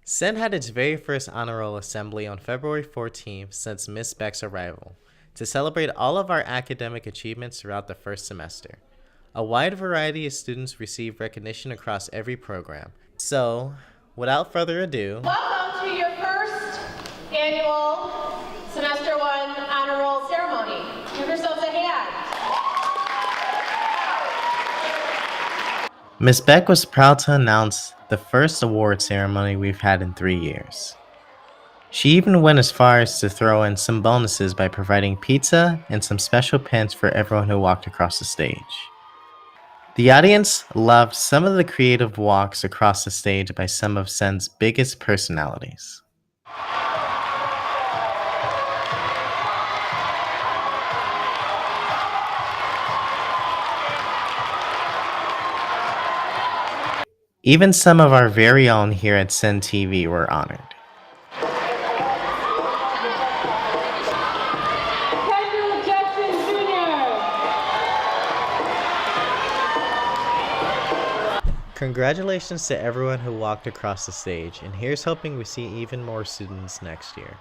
Senn had its very first honor roll assembly on February 14th since Miss Beck's arrival, to celebrate all of our academic achievements throughout the first semester. A wide variety of students received recognition across every program. So, without further ado, welcome to your first annual Semester 1 Honor Roll ceremony. Give yourselves a hand. Miss Beck was proud to announce the first award ceremony we've had in 3 years. She even went as far as to throw in some bonuses by providing pizza and some special pins for everyone who walked across the stage. The audience loved some of the creative walks across the stage by some of Senn's biggest personalities. Even some of our very own here at Senn TV were honored. Congratulations to everyone who walked across the stage, and here's hoping we see even more students next year.